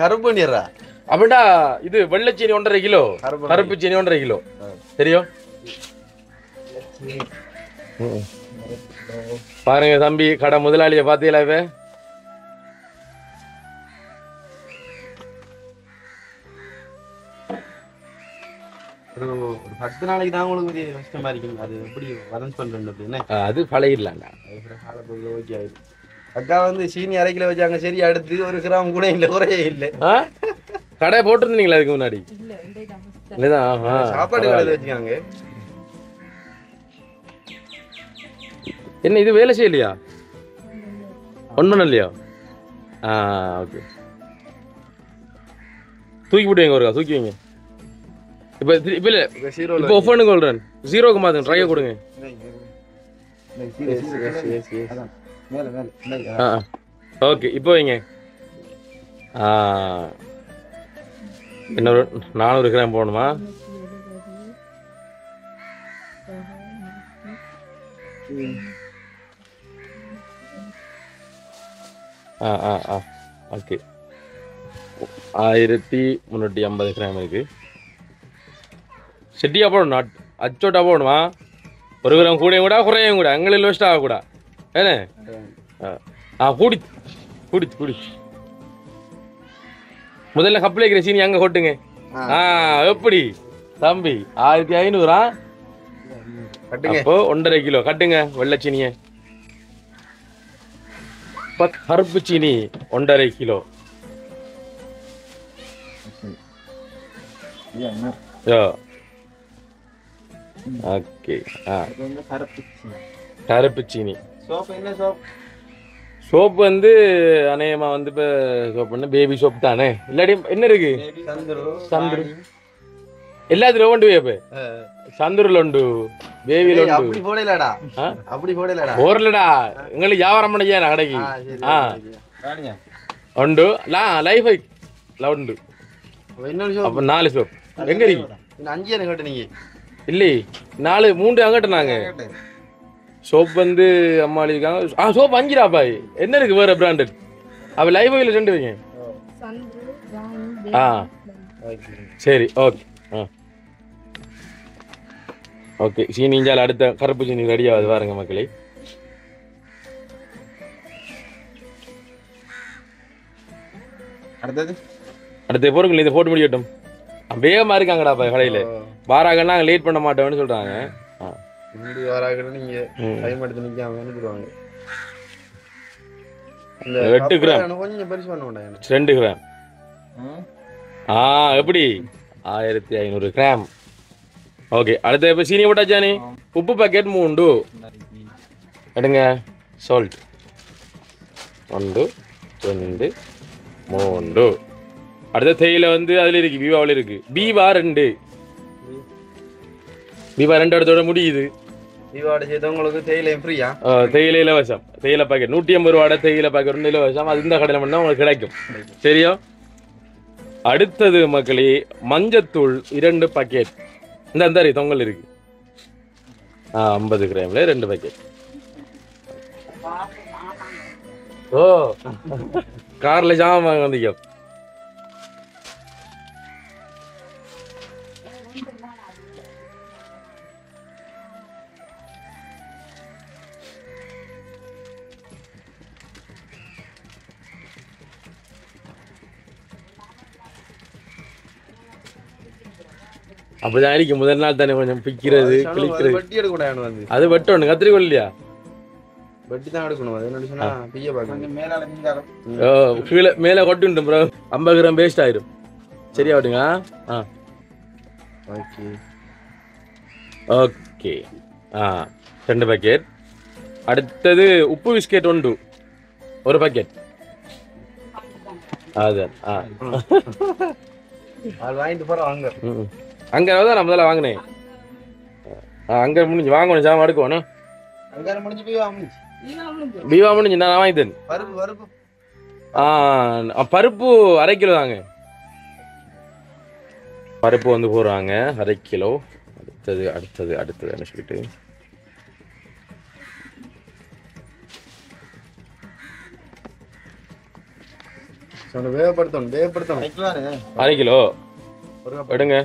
S2: கருப்பு பண்ணிடுறா
S1: அப்படின்னா இது வெள்ளை சீனி 1.5 கிலோ கருப்பு சீனி 1.5 கிலோ தெரியும் பாருங்க தம்பி கடை முதலாளியை பார்த்தீங்களா இவ
S2: ஒரு 10 நாளைக்கு தான் உங்களுக்கு பெரிய கஷ்டமா இருக்குங்க அது எப்படி வதன் சொல்றேன் அப்படின்னு
S1: அது பழகிடலாங்க
S2: ஓகே ஆயிடுச்சு. அக்கா வந்து சீனி 1/2 கிலோ வச்சாங்க சரி அடுத்து 1 கிராம் கூட இல்லை குறையே இல்லை
S1: கடை போட்டிருந்தீங்களா அதுக்கு முன்னாடி
S2: சாப்பாடு கடையில் வச்சுக்காங்க
S1: என்ன இது வேலை செய்யலையா ஒன்றும் இல்லையா ஓகே தூக்கி போட்டு வைங்க ஒருக்கா தூக்கி வைங்க இப்போ இப்போ இல்லை இப்போ ஒஃபனுக்கு சொல்கிறேன் 0க்கு மாற்றுங்க ட்ரையை கொடுங்க ஓகே இப்போ வைங்க இன்னொரு 400 கிராம் போடணுமா ஓகே 1350 கிராம் இருக்கு செட்டியா போடணும் அச்சோட்டா போடணுமா 1 கிராம் கூடையும் கூட குறையும் கூட அங்கே லோஸ்ட் ஆகக்கூடா ஏண்ணே கூடி முதல்ல கப்பில் வைக்கிற சீனி அங்கே கொட்டுங்க எப்படி தம்பி 1500 அப்போ 1.5 கிலோ கட்டுங்க வெள்ளை சீனியை கருப்பு சீனி 1.5 கிலோ ஓகே கருப்பு சீனி சோப் வந்து அநேகமா வந்து இப்போ சோப் பண்ண பேபி சோப் தானே இல்லாட்டி என்ன இருக்கு சந்துரு எல்லாத்துலயும் உண்டு இப்போ சந்துருல உண்டு பேபில உண்டு
S2: அப்படி போடலடா அப்படி போடலடா
S1: போறலடா உங்களுக்கு வியாபாரம் பண்ணியா கடைக்கு உண்டு லைஃப் உண்டு அப்ப 4 சோப் எங்க இருக்கு
S2: இந்த 5 எனக்கு கேட்டு நீங்க
S1: இல்லை 4 3 அங்கிட்ட நாங்க சோப் வந்து அம்மாளி இருக்காங்க சோப் 5 ரூபா என்ன இருக்கு வேற பிராண்டட் அவ லைவ் ஆயில 2 வைங்க சரி ஓகே ஓகே சீனிஞ்சால் அடுத்த கருப்பு சீனி ரெடி ஆகுது பாருங்க மக்களே அடுத்த பொருட்கள் இதை போட்டு முடியட்டும் வேகமா இருக்காங்கடா கடையில வாராங்கன்னா லேட் பண்ண மாட்டோம்னு சொல்றாங்க
S2: வாராக நீங்க டைம் எடுத்து நிக்காம நினைக்கிறாங்க
S1: 8 கிராம்
S2: கொஞ்சம் பெருசு பண்ண மாட்டாங்க
S1: 2 கிராம் எப்படி 1500 கிராம் ஓகே அடுத்த இப்போ சீனி போட்டாச்சானே உப்பு பாக்கெட் 3 எடுங்க சால்ட் 1 2 3 அடுத்த தேயிலை வந்து அதில் இருக்கு பீவாவில் இருக்கு பீவா 2 இடத்தோட முடியுது
S2: பீவாவோட சேர்த்து உங்களுக்கு தேயிலை ஃப்ரீயா
S1: தேயிலை இலவசம் தேயிலை பாக்கெட் 150 ரூபாட தேயிலை பாக்கெட் 2 இலவசம் அது இந்த கடையில் மட்டும் உங்களுக்கு கிடைக்கும் சரியா அடுத்தது மக்களே மஞ்சத்தூள் 2 பாக்கெட் இந்த தொங்கல் இருக்கு 50 கிராம்ல 2 பாக்கெட் ஓ கார்ல ஜாமான் வாங்க வந்தீங்க அப்படிதான் இருக்கும் முதல் நாள் தானே கொஞ்சம் பிக்கிறது கிளிக்கிறது
S2: வட்டி எடுக்கணும் வந்து
S1: அது வெட்டணும் கத்திரிக்கோள் இல்லையா
S2: வட்டி தான் எடுக்கணும் அது என்ன சொன்னா பிய பாக்கணும் மேலால
S1: கீழே மேலே கொட்டுண்டு ப்ரோ 50 கிராம் வேஸ்ட் ஆயிடும் சரியா விடுங்க
S2: ஓகே
S1: ஓகே 2 பாக்கெட் அடுத்தது உப்பு பிஸ்கெட் 1 பாக்கெட் அதான்
S2: அது வாங்கிட்டு போறோம் அங்க
S1: அங்கே தான் நான் முதல்ல வாங்கினேன் அங்கே முடிஞ்சு வாங்கணும் சாமான் எடுக்கணும்
S2: அங்க முடிஞ்சு பீவா
S1: முடிஞ்சு நான் வாங்கித்தேன் பருப்பு 1/2 கிலோ தாங்க பருப்பு வந்து போடுறாங்க 1/2 கிலோ அடுத்தது என்ன சொல்லிட்டு
S2: வேகப்படுத்தணும்
S1: 1/2 கிலோ எடுங்க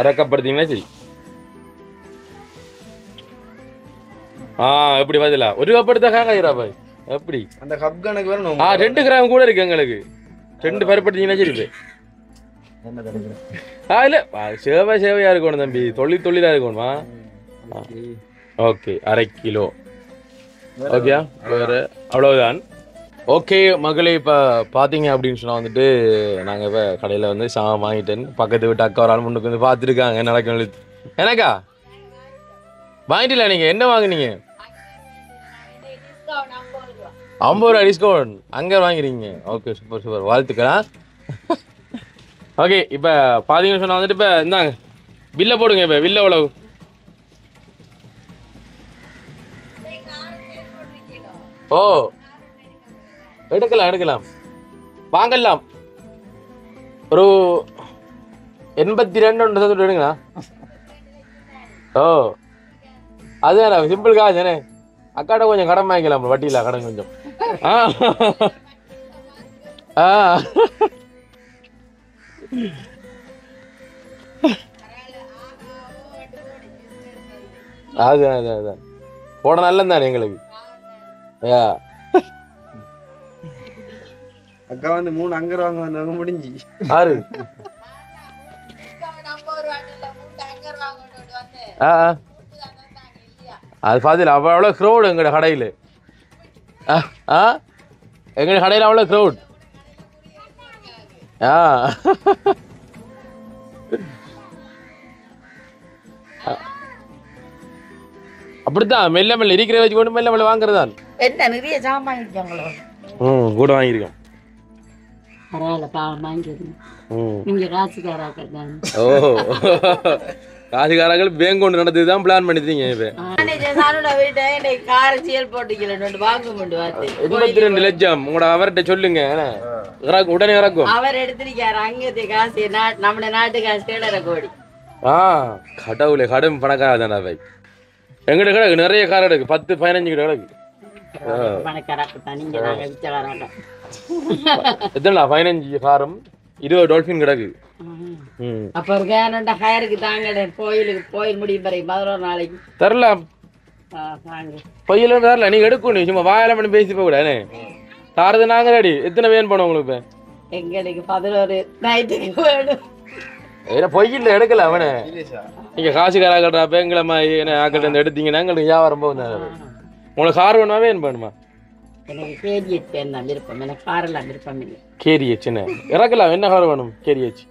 S1: அரைக்கப்படுத்தீங்கன்னா சரி எப்படி பதிலா ஒரு கப் எடுத்தா காக்காயிரா பாய் எப்படி
S2: அந்த கப் கணக்கு வரணும்
S1: 2 கிராம் கூட இருக்கு எங்களுக்கு 2 பருப்படுத்தீங்கன்னா சரி இல்ல சேவையா இருக்கணும் தம்பி தொழிலா இருக்கணுமா ஓகே 1/2 கிலோ ஓகே வேற அவ்வளவுதான் ஓகே மகளே இப்போ பார்த்தீங்க அப்படின்னு சொன்னால் வந்துட்டு நாங்கள் இப்போ கடையில் வந்து சாமான் வாங்கிட்டேன் பக்கத்து வீட்டு அக்கா ஒரு ஆள் முன்னுக்கு வந்து பார்த்துருக்காங்க நடக்கும் எனக்கா வாங்கிட்டீங்களா நீங்கள் என்ன வாங்கினீங்க 50 ரூபா டிஸ்கவுண்ட் அங்கே வாங்கிறீங்க ஓகே சூப்பர் வாழ்த்துக்கலாம் ஓகே இப்போ பார்த்தீங்கன்னு சொன்னால் வந்துட்டு இப்போ இந்தாங்க பில்லை போடுங்க இப்போ பில்லை எவ்வளவு ஓ எடுக்கலாம் வாங்கலாம் ஒரு 82 எடுங்களா ஓ அதுதான் சிம்பிள் காசு தானே அக்காட்ட கொஞ்சம் கடன் வாங்கிக்கலாம் வட்டியில் கடன் கொஞ்சம் அதுதான் போட நல்லது தானே எங்களுக்கு
S2: அக்கா வந்து 3 அங்கர் வாங்க வந்தவங்க முடிஞ்சு
S1: ஆறு அது பாத்தில அவ்வளோ க்ரௌட் எங்கட கடையில் எங்கட கடையில் அவ்வளோ க்ரௌட் அப்படித்தான் மெல்ல மெல்ல இருக்கிற வச்சு கொண்டு மெல்ல மெல்ல வாங்குறதான்
S7: என்ன நிறைய சாமான் இருக்காங்களோ
S1: கூட வாங்கியிருக்கோம்
S3: பரவாயில்ல பாவம் வாங்கிடுங்க நீங்க ராசிக்காராக்கள் தான்
S1: ஓ ராசிக்காராக்கள் பேங்க் கொண்டு நடத்தி தான் பிளான் பண்ணிட்டீங்க இப்போ 82 லட்சம் உங்களோட அவர்கிட்ட சொல்லுங்க உடனே இறக்கும்
S7: அவர் எடுத்திருக்காரு அங்கத்தை காசு நம்ம நாட்டு காசு 7.5 கோடி
S1: கடவுளே கடும் பணக்கார தானே பை எங்கிட்ட கிடக்கு நிறைய கார் கிடக்கு 10-15 கிட்ட கிடக்கு எத்தனை 15 காரும் 20 டால்பின் கிடக்கு
S7: அப்ப ஒரு கேனண்ட ஹயருக்கு தாங்க கோயிலுக்கு கோயில் முடியும் பாரு 11 நாளைக்கு
S1: தரலாம் பொய்யில தரல நீங்க எடுக்கணும் சும்மா வாயில பண்ணி பேசி போக கூடாது தாரது நாங்க ரெடி எத்தனை வேன் போனோம் உங்களுக்கு
S7: எங்களுக்கு 11 நைட்டுக்கு வேணும்
S1: ஏன்னா பொய்யில எடுக்கல அவனே நீங்க காசுக்கார ஆக்கட்டா எங்களை என்ன ஆக்கட்ட எடுத்தீங்கன்னா எங்களுக்கு வியாபாரம் போகுது உங்களுக்கு கார் வேணுமா வேன் வேணுமா
S7: எனக்கு கேடிஎச் தான் விருப்பம் எனக்கு காரெல்லாம் விருப்பம் இல்லை
S1: கேடிஎச் என்ன இறக்கலாம் என்ன கலர் வேணும் கேடிஎச்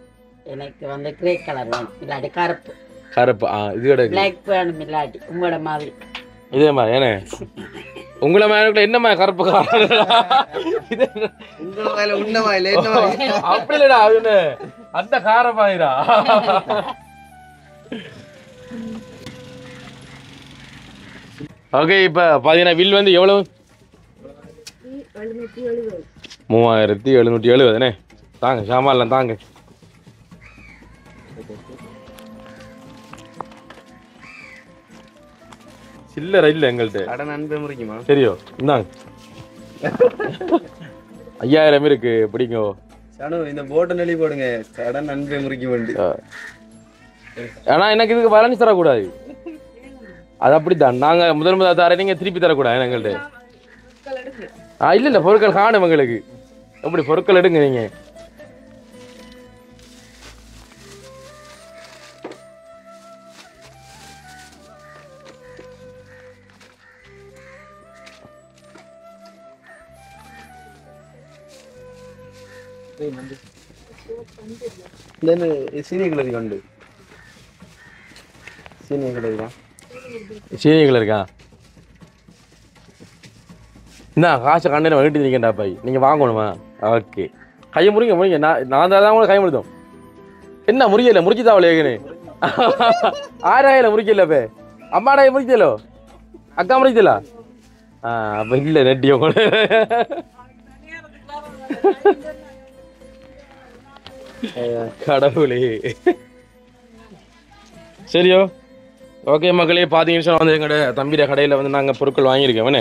S7: எனக்கு வந்து கிரே கலர் வேணும் இல்லாட்டி கருப்பு
S1: கருப்பு இது கிடக்கு
S7: பிளாக் வேணும் இல்லாட்டி உங்களோட மாதிரி
S1: இதே மாதிரி ஏன்னா உங்களை மாதிரி என்னமா கருப்பு கார் அப்படி இல்லடா அவனு அந்த காரமாயிரா ஓகே இப்ப பாத்தீங்கன்னா வில் வந்து எவ்வளவு 3770 தாங்க சாமான்லாம் தாங்க சில்லற இல்ல எங்கள்கிட்ட
S2: கடன் அன்பே முறிக்குமா
S1: சரியோ இந்தாங்க 5000 இருக்கு பிடிங்கோ
S2: சனு இந்த போட்டை நெளி போடுங்க கடன் அன்பே முறிக்க வேண்டி
S1: ஆனா எனக்கு இதுக்கு பேலன்ஸ் தரக்கூடாது அது அப்படித்தான் நாங்க முதல் தர நீங்க திருப்பி தரக்கூடாது எங்கள்கிட்ட இல்ல பொருட்கள் காணும் எங்களுக்கு எப்படி பொருட்கள் எடுங்க நீங்க
S2: சீனியர் கலரி கண்டு சீனியர் கலரியா
S1: சீனியர்கள் இருக்கா என்ன காசை கண்ணில் வாங்கிட்டு இருக்கேன்டா பாய் நீங்கள் வாங்கணுமா ஓகே கையை முறிங்க நான் தான் கூட கை முடித்தோம் என்ன முறியல முறிச்சுதாவல ஏகனே 6000 முறிக்கல பே அம்மாடாய முறிச்சலோ அக்கா முறிச்சலா அப்போ இல்லை நெட்டியோ கூட கடவுளே சரியோ ஓகே மக்களே பார்த்தீங்கன்னு வந்து எங்களோட தம்பிட கடையில் வந்து நாங்கள் பொருட்கள் வாங்கியிருக்கோம் என்ன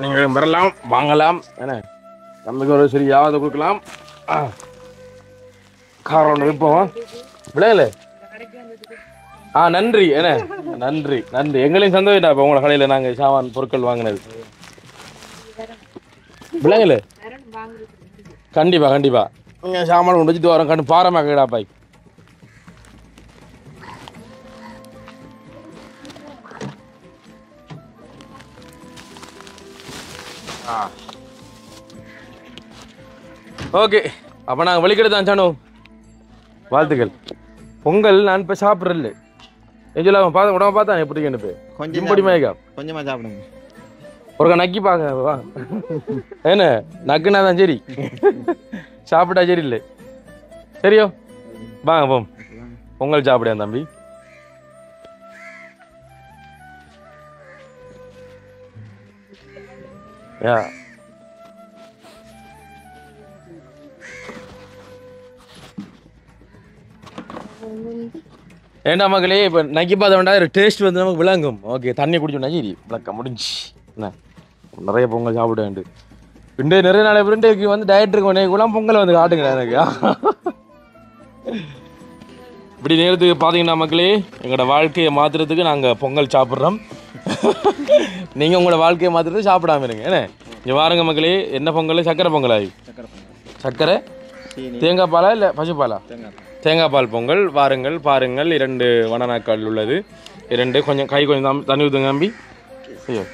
S1: நீங்கள் வரலாம் வாங்கலாம் என்ன தம்பிக்கு ஒரு சரி யாவது கொடுக்கலாம் காரம் ஒன்று விற்போம் விளையல நன்றி என்ன நன்றி நன்றி எங்களையும் சந்தோஷம் இப்போ உங்களோட கடையில் நாங்கள் சாமான் பொருட்கள் வாங்கினது விளையல கண்டிப்பாக கண்டிப்பாக நீங்கள் சாமான் கொண்டு வச்சுட்டு வரோம் கண்டு பாரமாக்கடா பாய் ஓகே அப்போ நாங்கள் வெளிக்கிட்டு தான் சானோ வாழ்த்துக்கள் பொங்கல் நான் இப்போ சாப்பிட்றல எஞ்சல பார்த்து உடம்பு பார்த்தா எப்படி கேட்டு கொஞ்சம் படிமாய்க்கா
S5: கொஞ்சமாக சாப்பிடுங்க
S1: ஒரு நக்கி பாங்க வா என்ன நக்குனா தான் சரி சாப்பிட்டா சரி இல்லை சரியோ வாங்க போம் பொங்கல் சாப்பிடியா தம்பி யா ஏண்டா மக்களே இப்போ நக்கி பார்த்த வேண்டாம் ஒரு டேஸ்ட் வந்து நமக்கு விளங்கும் ஓகே தண்ணி குடிச்சோம்னா சரி விளக்க முடிஞ்சு என்ன நிறைய பொங்கல் சாப்பிட வேண்டும் இண்டே நிறைய நாளை பிரிண்டைக்கு வந்து டயட் இருக்கும் குலாம் பொங்கல் வந்து காட்டுங்க எனக்கு இப்படி நேரத்துக்கு பார்த்தீங்கன்னா மக்களே எங்களோட வாழ்க்கையை மாற்றுறதுக்கு நாங்கள் பொங்கல் சாப்பிட்றோம் நீங்கள் உங்களோட வாழ்க்கையை மாற்றுறதுக்கு சாப்பிடாம இருங்க ஏன்னா இங்கே வாருங்க மக்களே என்ன பொங்கல் சக்கரை பொங்கல் ஆகி சக்கரை தேங்காய் பாலா இல்லை பசுப்பாலா தேங்காய் பால் பொங்கல் வாருங்கள் பாருங்கள் 2 வனநாக்கால் உள்ளது 2 கொஞ்சம் கை கொஞ்சம் தண்ணி ஊற்றுங்க நம்பி ஐயோ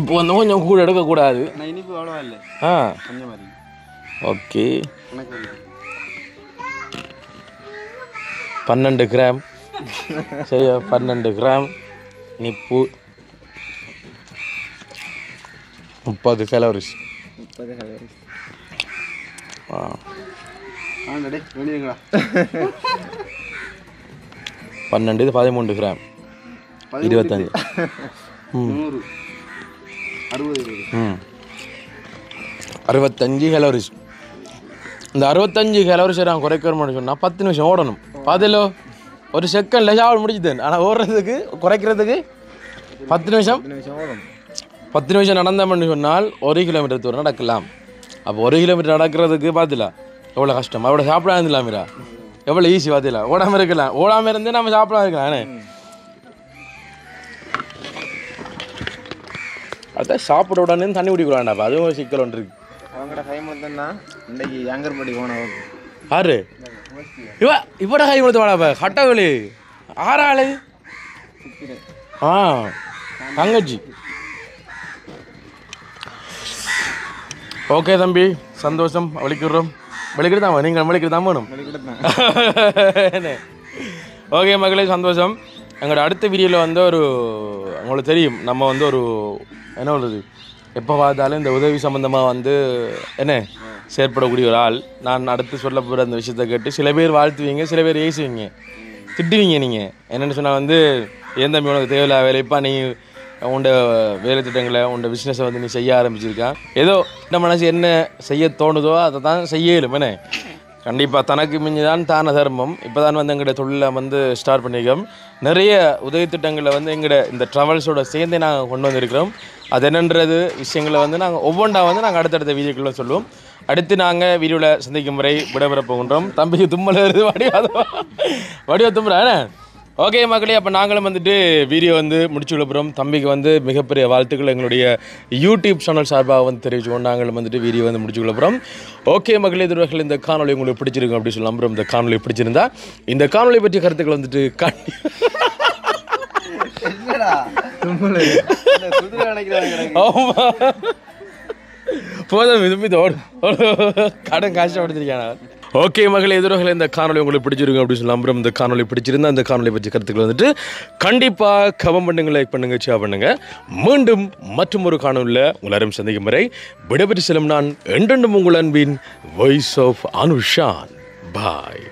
S1: இப்போ வந்து கொஞ்சம் கூட எடுக்கக்கூடாது
S2: இனிப்பு அவ்வளோவா இல்லை கொஞ்சம் மாதிரி
S1: ஓகே 12 கிராம் சரியா 12 கிராம் இனிப்பு 30 கலோரிஸ்
S5: 30 கலோரிஸ்
S2: வெளியுங்களா
S1: 12 இது 13 கிராம் 25
S2: 100 60
S1: 65 கலோரிஸ் இந்த 65 கலோரிஸ் நான் குறைக்கணும்னு சொன்னால் 10 நிமிஷம் ஓடணும். பாதிலோ ஒரு செகண்டில் சாப்பிட முடிச்சுதேன். ஆனால் ஓடுறதுக்கு குறைக்கிறதுக்கு 10 நிமிஷம்
S5: ஓடும்.
S1: 10 நிமிஷம் நடந்தோம்னு சொன்னால் 1 கிலோமீட்டர் தூரம் நடக்கலாம். அப்போ 1 கிலோமீட்டர் நடக்கிறதுக்கு பார்த்தில எவ்வளோ கஷ்டம். அவ்வளோ சாப்பிடாம இருந்துலாமிரா எவ்வளோ ஈஸி பார்த்தில. ஓடாமல் இருக்கலாம். ஓடாமல் இருந்து நம்ம சாப்பிடாம இருக்கலாம். அதான் சாப்பிட உடனே தண்ணி குடிக்கலாம்டாப்பா. அதுவும் ஒரு சிக்கல் ஒன்று இருக்கு.
S5: அவங்களோட கை மட்டும் தான் இன்றைக்கு யாங்கர்பட்டி போனோம்.
S1: ஆறு இவட கை கொடுத்து வாடாப்பா. கட்டவழி 6 ஆளு. தங்கச்சி. ஓகே தம்பி, சந்தோஷம். வெளிக்கிட்டு தான் நீங்கள் வெளிக்கிட்டு தான் வேணும். ஓகே மகளே, சந்தோஷம். எங்களோட அடுத்த வீடியோவில் வந்து ஒரு உங்களுக்கு தெரியும், நம்ம வந்து ஒரு என்ன சொல்கிறது, எப்போ பார்த்தாலும் இந்த உதவி சம்மந்தமாக வந்து என்ன செயற்படக்கூடிய ஒரு ஆள். நான் அடுத்து சொல்ல போகிற அந்த விஷயத்தை கேட்டு சில பேர் வாழ்த்துவீங்க, சில பேர் ஏசுவீங்க, திட்டுவீங்க. நீங்கள் என்னென்னு சொன்னால் வந்து ஏன் தம்பி உனக்கு தேவையில்ல வேலைப்பா, நீ உண்ட வேலை திட்டங்களை உண்ட பிஸ்னஸை வந்து நீ செய்ய ஆரம்பிச்சிருக்கான். ஏதோ இந்த மனசு என்ன செய்ய தோணுதோ அதை தான் செய்யலும். என்ன கண்டிப்பாக தனக்கு மிஞ்சி தான் தான தர்மம். இப்போ தான் வந்து எங்களோட தொழிலை வந்து ஸ்டார்ட் பண்ணியிருக்கோம். நிறைய உதவி திட்டங்களை வந்து எங்களோட இந்த ட்ராவல்ஸோட சேர்ந்தே நாங்கள் கொண்டு வந்திருக்கிறோம். அது என்னன்றது விஷயங்களை வந்து நாங்கள் ஒவ்வொன்றா வந்து நாங்கள் அடுத்தடுத்த வீடியோக்குள்ள சொல்லுவோம். அடுத்து நாங்கள் வீடியோவில் சந்திக்கும் முறை விடைபெற போகின்றோம். தம்பிக்கு தும்மல் வருது, வடிவா தும்புறா. ஓகே மக்களே, அப்போ நாங்களும் வந்துட்டு வீடியோ வந்து முடிச்சு விழுப்புறோம். தம்பிக்கு வந்து மிகப்பெரிய வாழ்த்துக்கள் எங்களுடைய யூடியூப் சேனல் சார்பாக வந்து தெரிவிச்சுக்கோம். நாங்களும் வந்துட்டு வீடியோ வந்து முடிச்சு விழுப்புறோம். ஓகே மக்களே, இதுவர்கள் இந்த காணொலி உங்களுக்கு பிடிச்சிருக்கும் அப்படின்னு சொல்லி நம்புறோம். இந்த காணொலி பிடிச்சிருந்தா இந்த காணொலி பற்றிய கருத்துக்கள் வந்துட்டு போதும் கடன் கஷ்டப்படுத்திருக்கேன். ஓகே மகளே, எதிர்களை இந்த காணொலி உங்களுக்கு பிடிச்சிருக்கும் அப்படின்னு சொல்லி நம்புறோம். இந்த காணொலி பிடிச்சிருந்தா அந்த காணொலி பற்றி கருத்துக்கள் வந்துட்டு கண்டிப்பாக கமெண்ட் பண்ணுங்க, லைக் பண்ணுங்க, ஷேர் பண்ணுங்க. மீண்டும் மற்றும் ஒரு காணொலியில் உங்களாரும் சந்திக்கும் வரை விடைபெற்று செல்லும் நான் என்றென்றும் உங்கள் அன்பின் வாய்ஸ் ஆஃப் அனுஷான். பாய்.